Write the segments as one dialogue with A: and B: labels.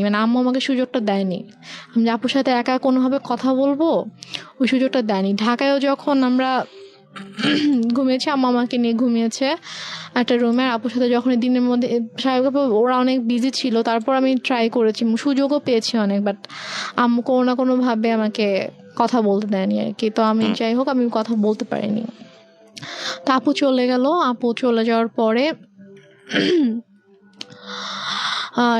A: মানে আম্মু আমাকে সুযোগটা দেয়নি, আমি যে আপুর সাথে একা কোনোভাবে কথা বলবো ওই সুযোগটা দেয়নি। ঢাকায়ও যখন আমরা ঘুমিয়েছি, আম্মু আমাকে নিয়ে ঘুমিয়েছে একটা রুমে, আর আপুর সাথে যখন দিনের মধ্যে স্বাভাবিকভাবে ওরা অনেক বিজি ছিল, তারপর আমি ট্রাই করেছি, সুযোগও পেয়েছি অনেক, বাট আম্মু কোনো না কোনোভাবে আমাকে কথা বলতে দেয়নি আর কি। তো আমি যাই হোক আমি কথা বলতে পারিনি। তো আপু চলে গেল, আপু চলে যাওয়ার পরে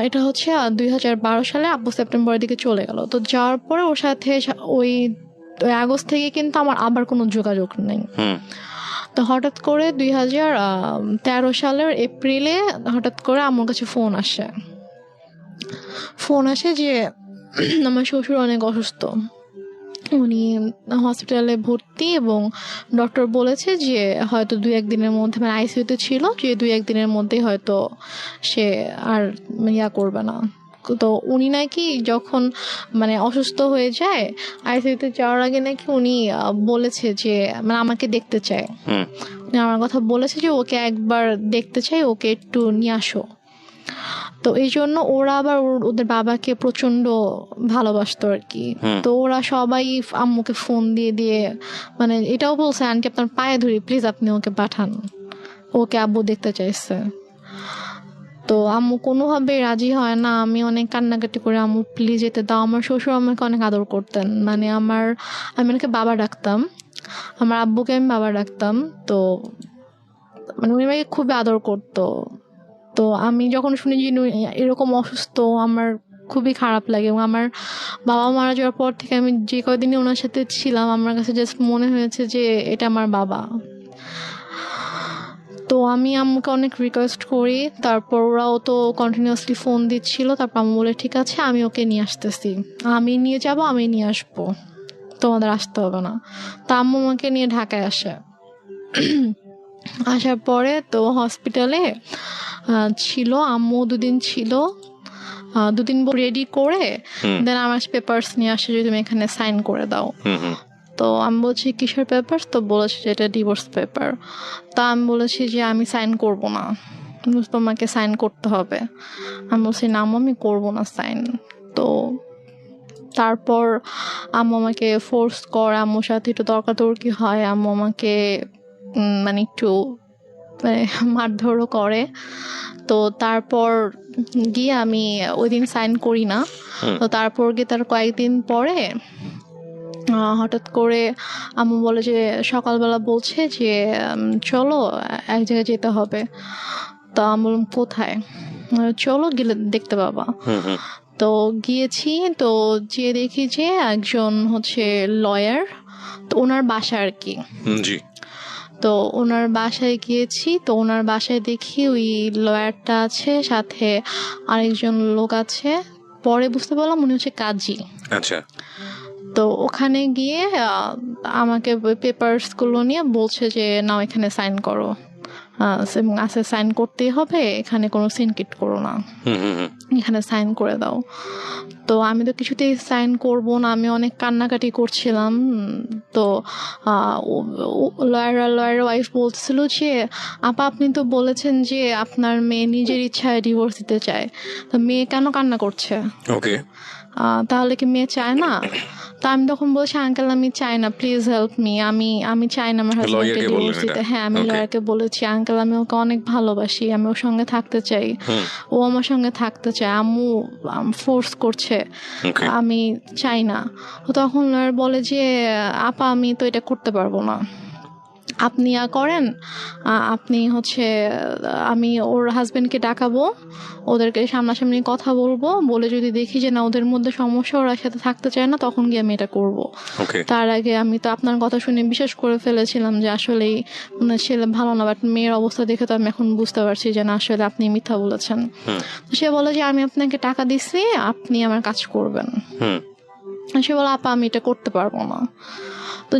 A: এটা হচ্ছে 2012 সালে আপু সেপ্টেম্বরের দিকে চলে গেল। তো যাওয়ার পরে ওর সাথে ওই আগস্ট থেকে কিন্তু আমার আবার কোনো যোগাযোগ নেই। তো হঠাৎ করে 2013 সালের এপ্রিলে হঠাৎ করে আমার কাছে ফোন আসে যে আমার শ্বশুর অনেক অসুস্থ, উনি হসপিটালে ভর্তি এবং ডক্টর বলেছে যে হয়তো 2-1 দিনের মধ্যে, মানে আইসিইউতে ছিল, যে 2-1 দিনের মধ্যেই হয়তো সে আর করবে না। তো উনি নাকি যখন মানে অসুস্থ হয়ে যায় আইসিইউতে যাওয়ার আগে নাকি উনি বলেছে যে মানে আমাকে দেখতে চায়, উনি আমার কথা বলেছে যে ওকে একবার দেখতে চাই, ওকে একটু নিয়ে আসো। তো এই জন্য ওরা আবার ওদের বাবাকে প্রচন্ড ভালোবাসতো আর কি। তো ওরা সবাই আম্মুকে ফোন দিয়ে দিয়ে মানে এটাও বলছে, আন্টি আপনার পায়ে ধরি প্লিজ আপনি ওকে পাঠান, ওকে আব্বু দেখতে চাইছে। তো আম্মু কোনোভাবে রাজি হয় না, আমি অনেক কান্নাকাটি করে আম্মু প্লিজ যেতে দাও। আমার শ্বশুর আমাকে অনেক আদর করতেন, মানে আমি ওনাকে বাবা ডাকতাম, আমার আব্বুকে আমি বাবা ডাকতাম। তো মানে উনি আমাকে খুবই আদর করতো। তো আমি যখন শুনি যে এরকম অসুস্থ, আমার খুবই খারাপ লাগে। এবং আমার বাবা মারা যাওয়ার পর থেকে আমি যে কয়দিনই ওনার সাথে ছিলাম আমার কাছে জাস্ট মনে হয়েছে যে এটা আমার বাবা। তো আমি আম্মুকে অনেক রিকোয়েস্ট করি, তারপর ওরাও তো কন্টিনিউয়াসলি ফোন দিচ্ছিল। তারপর আম্মু বলে ঠিক আছে আমি ওকে নিয়ে আসতেছি, আমি নিয়ে যাব, আমি নিয়ে আসবো, তোমাদের আসতে হবে না। তো আম্মু আমাকে নিয়ে ঢাকায় আসার পরে তো হসপিটালে ছিল, আম্মু 2 দিন ছিল, 2 দিন রেডি করে দেন আমার পেপারস নিয়ে আসে যে তুমি এখানে সাইন করে দাও। তো আমি বলছি কিসের পেপারস? তো বলেছে যে এটা ডিভোর্স পেপার। তা আমি বলেছি যে আমি সাইন করব না, তোমাকে সাইন করতে হবে। আমি বলছি না আম্মু আমি করবো না সাইন। তো তারপর আম্মু আমাকে ফোর্স করে, আম্মুর সাথে একটু তর্কাতর্কি হয়, আম্মু আমাকে মানে একটু মারধরও করে। তো তারপর গিয়ে আমি ওই দিন সাইন করি না। তো তারপর গিয়ে তার কয়েকদিন পরে হঠাৎ করে আম্মু বলে যে সকালবেলা বলছে যে চলো এক জায়গায় যেতে হবে। তো আমি বললাম কোথায়? চলো গেলে দেখতে পাবা। তো গিয়েছি, তো গিয়ে দেখি যে একজন হচ্ছে লয়ার, তো ওনার বাসা আর কি। তো ওনার বাসায় গিয়েছি, তো ওনার বাসায় দেখি ওই লয়ারটা আছে, সাথে আরেকজন লোক আছে। পরে বুঝতে পারলাম উনি হচ্ছে কাজী। আচ্ছা। তো ওখানে গিয়ে আমাকে পেপারস গুলো নিয়ে বলছে যে নাও এখানে সাইন করো, আছে সাইন করতেই হবে, এখানে কোনো সিনকিট করো না, এখানে সাইন করে দাও। তো আমি তো কিছুতেই সাইন করব না, আমি অনেক কান্নাকাটি করছিলাম। তো লয়ার ওয়াইফ বলছিল যে আপা আপনি তো বলেছেন যে আপনার মেয়ে নিজের ইচ্ছায় ডিভোর্স দিতে চায়, তো মেয়ে কেন কান্না করছে? ওকে, তাহলে কি মেয়ে চায় না? তো আমি তখন বলছি আঙ্কেল আমি চাই না, প্লিজ হেল্প মি, আমি চাই না আমার হাজবেন্ডকে ডিভোর্স দিতে। হ্যাঁ আমি লয়ারকে বলেছি আঙ্কেল আমি ওকে অনেক ভালোবাসি, আমি ওর সঙ্গে থাকতে চাই, ও আমার সঙ্গে থাকতে চায়, আম্মু ফোর্স করছে, আমি চাই না। তখন লয়ার বলে যে আপা আমি তো এটা করতে পারবো না, আপনি করেন, আপনি হচ্ছে আমি ওর হাজবেন্ডকে ডাকাবো, ওদেরকে সামনাসামনি কথা বলবো, বলে যদি দেখি যে না ওদের মধ্যে সমস্যা, ওরা সাথে থাকতে চায় না, তখন গিয়ে আমি এটা করবো। তার আগে আমি তো আপনার কথা শুনে বিশ্বাস করে ফেলেছিলাম যে আসলেই ছেলে ভালো না, বাট মেয়ের অবস্থা দেখে তো আমি এখন বুঝতে পারছি যে না আসলে আপনি মিথ্যা বলেছেন। সে বলে যে আমি আপনাকে টাকা দিচ্ছি, আপনি আমার কাজ করবেন। সে বলে আপা আমি এটা করতে পারবো না। তো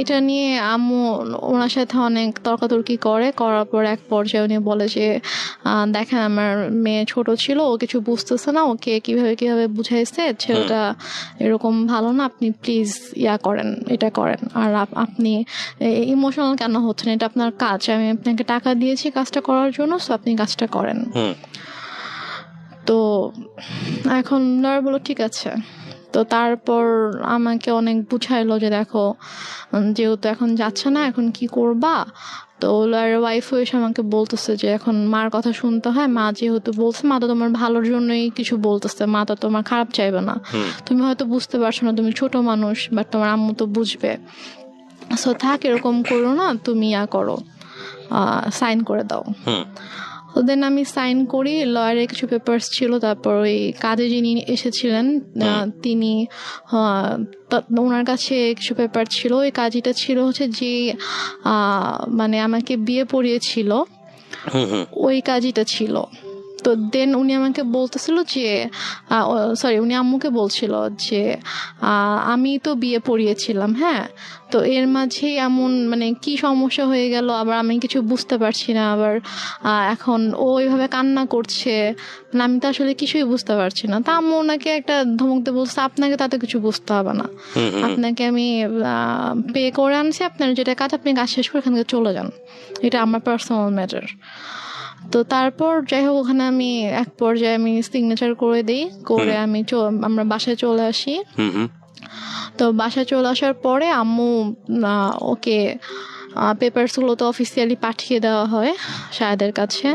A: এটা নিয়ে আম্মু ওনার সাথে অনেক তর্কাতর্কি করার পর এক পর্যায়ে উনি বলে যে দেখেন আমার মেয়ে ছোট ছিল, ও কিছু বুঝতেছে না, ওকে কিভাবে বুঝাইছে ছেলেটা এরকম ভালো না, আপনি প্লিজ করেন, এটা করেন। আর আপনি ইমোশনাল কেন হচ্ছেন? এটা আপনার কাজ, আমি আপনাকে টাকা দিয়েছি কাজটা করার জন্য, সো আপনি কাজটা করেন। তো এখন লয়ার বললো ঠিক আছে। তো তারপর আমাকে অনেক বুঝাইলো যে দেখো যেহেতু এখন যাচ্ছে না, এখন কি করবা। তো লয়ারের ওয়াইফও এসে আমাকে বলতেছে যে এখন মার কথা শুনতে হয়, মা যেহেতু বলছে, মা তো তোমার ভালোর জন্যই কিছু বলতেছে, মা তো তোমার খারাপ চাইবে না। তুমি হয়তো বুঝতে পারছো না, তুমি ছোট মানুষ, বাট তোমার আম্মু তো বুঝবে। সো থাক, এরকম করো না, তুমি করো, সাইন করে দাও। তো দেন আমি সাইন করি, লয়ারের কিছু পেপার্স ছিল, তারপর ওই কাজে যিনি এসেছিলেন তিনি ওনার কাছে কিছু পেপার ছিল। ওই কাজটা ছিল হচ্ছে যে মানে আমাকে বিয়ে পড়িয়েছিল, ওই কাজটা ছিল। তো দেন উনি আমাকে বলতেছিল যে উনি আম্মুকে বলছিল যে আমি তো বিয়ে পড়িয়েছিলাম, হ্যাঁ, তো এর মাঝে এমন মানে কি সমস্যা হয়ে গেল, আবার আমি কিছু বুঝতে পারছি না, আবার এখন ও ওইভাবে কান্না করছে, মানে আমি তো আসলে কিছুই বুঝতে পারছি না। তা আম্মু ওনাকে একটা ধমক দিয়ে বলছে, আপনাকে তাতে কিছু বুঝতে হবে না, আপনাকে আমি পে করে আনছি, আপনার যেটা কাজ আপনি কাজ শেষ করে এখান থেকে চলে যান, এটা আমার পার্সোনাল ম্যাটার। তো তারপর যাই হোক, ওখানে আমি এক পর্যায়ে আমি সিগনেচার করে দিই, করে আমরা বাসায় চলে আসি। তো বাসায় চলে আসার পরে আম্মু ওকে পেপারসগুলো তো অফিসিয়ালি পাঠিয়ে দেওয়া হয় শাহেদের কাছে।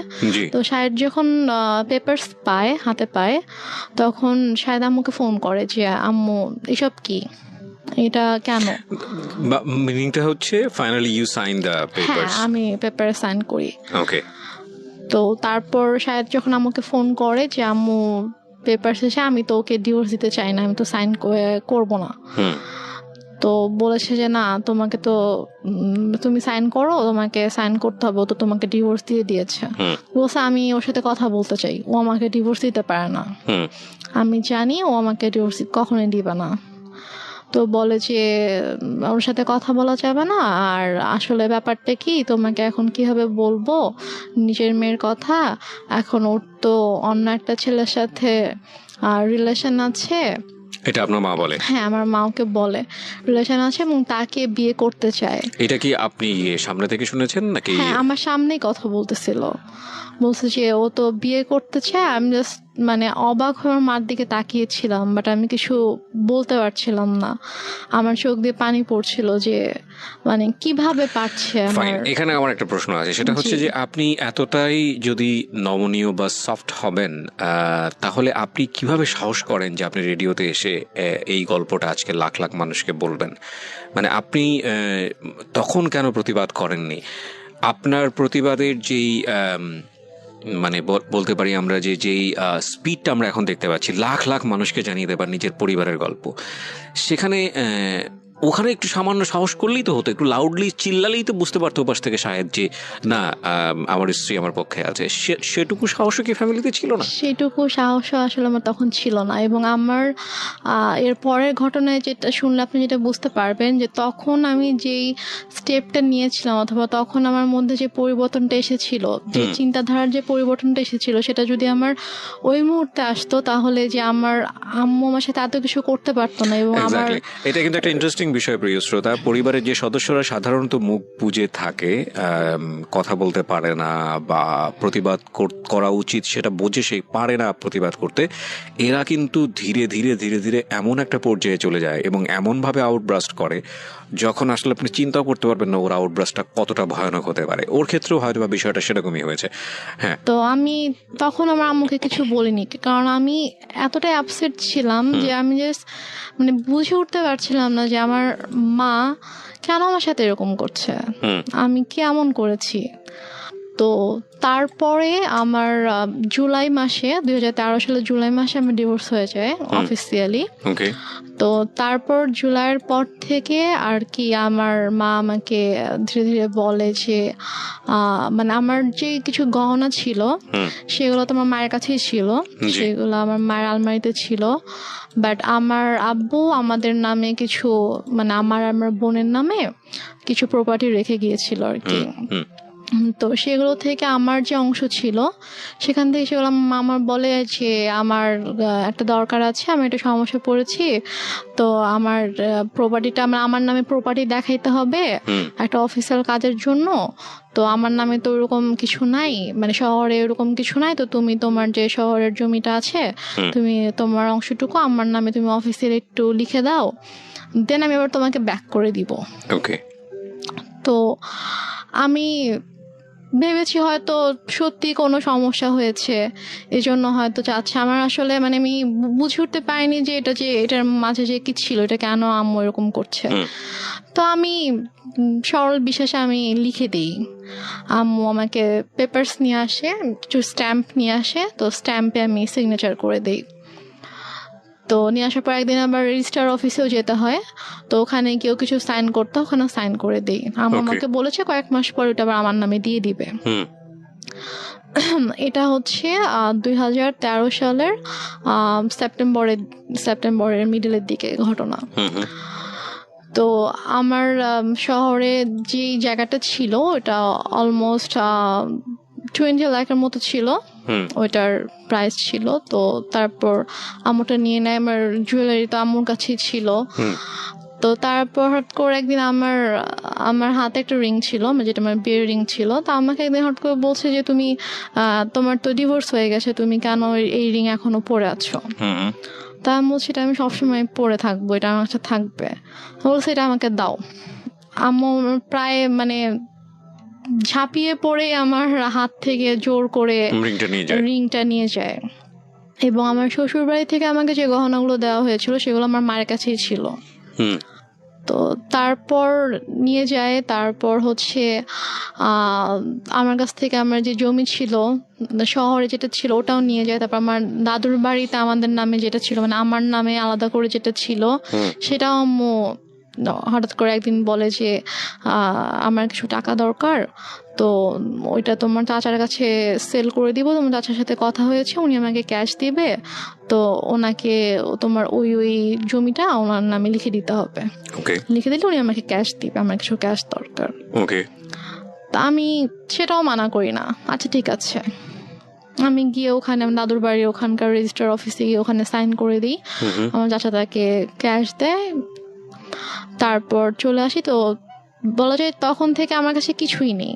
A: তো শাহেদ যখন পেপারস পায়, হাতে পায়, তখন শাহেদ আম্মুকে ফোন করে যে আম্মু এসব কি, এটা কেন।
B: মিনিংটা হচ্ছে finally you sign the papers.
A: হ্যাঁ, আমি পেপারে সাইন করি।
B: ওকে।
A: তো তারপর শাহেদ যখন আমাকে ফোন করে যে আম্মু পেপার শেষে, আমি তো ওকে ডিভোর্স দিতে চাই না, আমি তো সাইন করবো না। তো বলেছে যে না, তোমাকে তো তুমি সাইন করো, তোমাকে সাইন করতে হবে, ও তো তোমাকে ডিভোর্স দিয়ে দিয়েছে। বলছে আমি ওর সাথে কথা বলতে চাই, ও আমাকে ডিভোর্স দিতে পারে না, আমি জানি ও আমাকে ডিভোর্স কখনোই দিবে না। তো বলে যে ওর সাথে কথা বলা যাবে না, আর আসলে ব্যাপারটা কি, তোমাকে এখন কিভাবে বলবো নিজের মেয়ের কথা, এখন ওর তো অন্য একটা ছেলের সাথে রিলেশন আছে।
B: এটা আপনার মা বলে?
A: হ্যাঁ, আমার মা ওকে বলে রিলেশন আছে এবং তাকে বিয়ে করতে চায়।
B: এটা কি আপনি সামনে থেকে শুনেছেন নাকি?
A: হ্যাঁ, আমার সামনেই কথা বলতেছিল, বলছে যে ও তো বিয়ে করতে চায়। আমি জাস্ট মানে অবাক হয়ে আমার মার দিকে তাকিয়েছিলাম, বাট আমি কিছু বলতে পারছিলাম না, আমার চোখ দিয়ে পানি পড়ছিল যে মানে কিভাবে পারছে।
B: এখানে আমার একটা প্রশ্ন আছে, সেটা হচ্ছে যে আপনি এতটাই যদি নমনীয় বা সফট হবেন, তাহলে আপনি কিভাবে সাহস করেন যে আপনি রেডিওতে এসে এই গল্পটা আজকে লাখ লাখ মানুষকে বলবেন? মানে আপনি তখন কেন প্রতিবাদ করেননি? আপনার প্রতিবাদের যেই মানে বলতে পারি আমরা যেই স্পিডটা আমরা এখন দেখতে পাচ্ছি, লাখ লাখ মানুষকে জানিয়ে দেবার নিজের পরিবারের গল্প, সেখানে ওখানে একটু সামান্য সাহস করলেই তো হতো, একটু লাউডলি চিল্লালেই তো বুঝতে পারতো ওপাশ থেকে শাহেদ যে না, আমার স্ত্রী আমার পক্ষে আছে। সেটুকু সাহসও কি ফ্যামিলিতে ছিল না?
A: সেটুকু সাহসও আসলে আমার তখন ছিল না। এবং আমার এর পরের ঘটনায় যেটা শুনলে আপনি যেটা বুঝতে পারবেন, যে তখন আমি যেই স্টেপটা নিয়েছিলাম, অথবা তখন আমার মধ্যে যে পরিবর্তনটা এসেছিল, যে চিন্তাধারার যে পরিবর্তনটা এসেছিল, সেটা যদি আমার ওই মুহূর্তে আসতো, তাহলে যে আমার আম্মু আমার সাথে এত কিছু করতে পারতো না। এবং আমার
B: এটা কিন্তু একটা ইন্টারেস্টিং বিষয় প্রিয় শ্রোতা। পরিবারের যে সদস্যরা সাধারণত মুখ বুজে থাকে, কথা বলতে পারে না বা প্রতিবাদ করা উচিত সেটা বোঝে সে পারে না প্রতিবাদ করতে, এরা কিন্তু ধীরে ধীরে ধীরে ধীরে এমন একটা পর্যায়ে চলে যায় এবং এমনভাবে আউটব্রাস্ট করে যখন আসলে আপনি চিন্তাও করতে পারবেন না ওর আউটব্রাস্টটা কতটা ভয়ানক হতে পারে। ওর ক্ষেত্রেও হয়তো বা বিষয়টা সেরকমই হয়েছে। হ্যাঁ,
A: তো আমি তখন আমার আম্মুকে কিছু বলিনি, কারণ আমি এতটাই আপসেট ছিলাম যে আমি জাস্ট মানে বুঝে উঠতে পারছিলাম না যে আমার মা কেন আমার সাথে এরকম করছে, আমি কি এমন করেছি। তো তারপরে আমার জুলাই মাসে 2013 সালে জুলাই মাসে আমার ডিভোর্স হয়ে যায় অফিসিয়ালি। তো তারপর জুলাইয়ের পর থেকে আর কি আমার মা আমাকে ধীরে ধীরে বলে যে মানে আমার যে কিছু গহনা ছিল সেগুলো তো আমার মায়ের কাছেই ছিল, সেগুলো আমার মায়ের আলমারিতে ছিল, বাট আমার আব্বু আমাদের নামে কিছু মানে আমার বোনের নামে কিছু প্রপার্টি রেখে গিয়েছিল আর কি। তো সেগুলো থেকে আমার যে অংশ ছিল সেখান থেকে সেগুলো আমার বলে যে আমার একটা দরকার আছে, আমি একটা সমস্যা পড়েছি, তো আমার প্রপার্টিটা আমার নামে প্রপার্টি দেখাইতে হবে একটা অফিসিয়াল কাজের জন্য। তো আমার নামে তো ওরকম কিছু নাই, মানে শহরে ওরকম কিছু নাই, তো তুমি তোমার যে শহরের জমিটা আছে তুমি তোমার অংশটুকু আমার নামে তুমি অফিসের একটু লিখে দাও, দেন আমি আবার তোমাকে ব্যাক করে দিব।
B: ওকে।
A: তো আমি ভেবেছি হয়তো সত্যি কোনো সমস্যা হয়েছে, এই জন্য হয়তো চাচ্ছে। আমার আসলে মানে আমি বুঝে উঠতে পারিনি যে এটার মাঝে যে কি ছিল, এটা কেন আম্মু এরকম করছে। তো আমি সরল বিশ্বাসে আমি লিখে দিই। আম্মু আমাকে পেপারস নিয়ে আসে, কিছু স্ট্যাম্প নিয়ে আসে, তো স্ট্যাম্পে আমি সিগনেচার করে দিই। তো নিয়ে আসার পর একদিন আবার রেজিস্ট্রার অফিসেও যেতে হয়, তো ওখানে কেউ কিছু সাইন করতে, ওখানে সাইন করে দিই। আমাকে বলেছে কয়েক মাস পর ওটা আবার আমার নামে দিয়ে দিবে। এটা হচ্ছে 2013 সালের সেপ্টেম্বরের মিডলের দিকে ঘটনা। তো আমার শহরে যে জায়গাটা ছিল ওটা অলমোস্ট 20 লাখের মতো ছিল, ওইটার প্রাইস ছিল। তো তারপর আম্মুটা নিয়ে নেয়, আমার জুয়েলারি তো আম্মুর কাছেই ছিল। তো তারপর হঠাৎ করে একদিন আমার হাতে একটা রিং ছিল, যেটা আমার বিয়ের রিং ছিল। তো আমাকে একদিন হঠাৎ করে বলছে যে তুমি তোমার তো ডিভোর্স হয়ে গেছে, তুমি কেন এই রিং এখনো পরে আছো? তা আমি বলছি এটা আমি সবসময় পরে থাকবো, এটা আমার কাছে থাকবে। বলছে এটা আমাকে দাও। আম্মু প্রায় মানে ঝাঁপিয়ে পড়ে আমার হাত থেকে জোর করে রিংটা নিয়ে যায়। এবং আমার শ্বশুর বাড়ি থেকে আমাকে যে গহনাগুলো দেওয়া হয়েছিল সেগুলো আমার মায়ের কাছেই ছিল। তো তারপর নিয়ে যায়, তারপর হচ্ছে আমার কাছ থেকে আমার যে জমি ছিল শহরে যেটা ছিল ওটাও নিয়ে যায়। তারপর আমার দাদুর বাড়িতে আমাদের নামে যেটা ছিল, মানে আমার নামে আলাদা করে যেটা ছিল সেটাও আম্মু হঠাৎ করে একদিন বলে যে আমার কিছু টাকা দরকার, তো ওইটা তোমার চাচার কাছে সেল করে দিব, তোমার চাচার সাথে কথা হয়েছে, উনি আমাকে ক্যাশ দিবে, তো ওনাকে তোমার ওই জমিটা ওনার নামে লিখে দিতে হবে। লিখে দিলে উনি আমাকে ক্যাশ দিবে, আমার কিছু ক্যাশ দরকার। তা আমি সেটাও মানা করি না, আচ্ছা ঠিক আছে। আমি গিয়ে ওখানে আমার দাদুর বাড়ি ওখানকার রেজিস্ট্রার অফিসে গিয়ে ওখানে সাইন করে দিই, আমার চাচা তাকে ক্যাশ দেয়, তারপর চলে আসি। তো বলা যায় তখন থেকে আমার কাছে কিছুই নেই,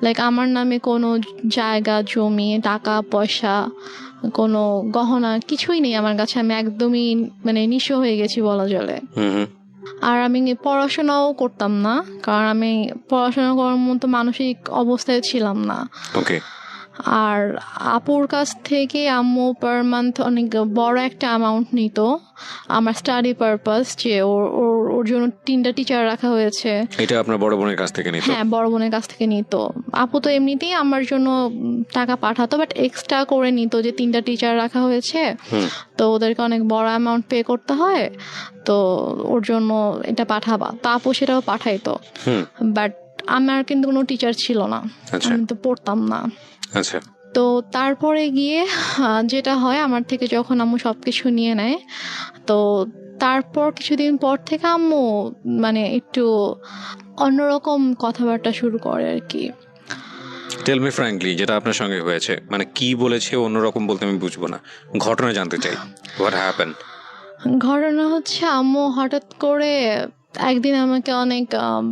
A: লাইক আমার নামে কোনো জায়গা জমি টাকা পয়সা কোনো গহনা কিছুই নেই আমার কাছে। আমি একদমই মানে নিঃস্ব হয়ে গেছি বলা চলে। আর আমি পড়াশোনাও করতাম না, কারণ আমি পড়াশোনা করার মতো মানসিক অবস্থায় ছিলাম না। আর আপুর কাছ থেকে আম্মু পার মান্থ অনেক বড় একটা অ্যামাউন্ট নিত আমার স্টাডি পারপাস, যে ওর জন্য 3টা টিচার রাখা হয়েছে।
B: এটা আপনার বড় বোনের কাছ থেকে নিত?
A: হ্যাঁ, বড় বোনের কাছ থেকে নিত। আপু তো এমনিতেই আমার জন্য টাকা পাঠাতো, বাট এক্সট্রা করে নিত যে 3টা টিচার রাখা হয়েছে, তো ওদেরকে অনেক বড় অ্যামাউন্ট পে করতে হয়, তো ওর জন্য এটা পাঠাবা। তো আপু সেটাও পাঠাইতো, বাট আমার কিন্তু কোনো টিচার ছিল না, আমি তো পড়তাম না। তো তারপরে গিয়ে যেটা হয়, আমার থেকে যখন আম্মু সবকিছু নিয়ে নেয়, তো তারপর কিছুদিন পর থেকে আম্মু মানে একটু অন্যরকম কথাবার্তা শুরু করে আর কি।
B: টেল মি ফ্র্যাঙ্কলি, যেটা আপনার সঙ্গে হয়েছে, মানে কি বলেছে অন্যরকম বলতে আমি বুঝবো না, ঘটনা জানতে চাই। What happen?
A: ঘটনা হচ্ছে আম্মু হঠাৎ করে একদিন আমাকে অনেক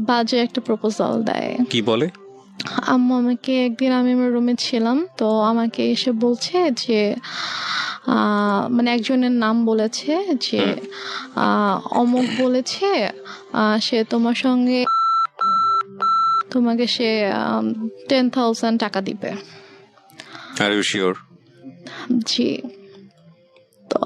A: বাজে একটা প্রপোজাল দেয়।
B: কি বলে?
A: আম্মু আমাকে একদিন, আমি আমার রুমে ছিলাম, তো আমাকে এসে বলছে যে মানে একজনের নাম বলেছে যে অমুক বলেছে সে তোমাকে সে 10,000 টাকা দিবে।
B: Are you sure?
A: জি। তো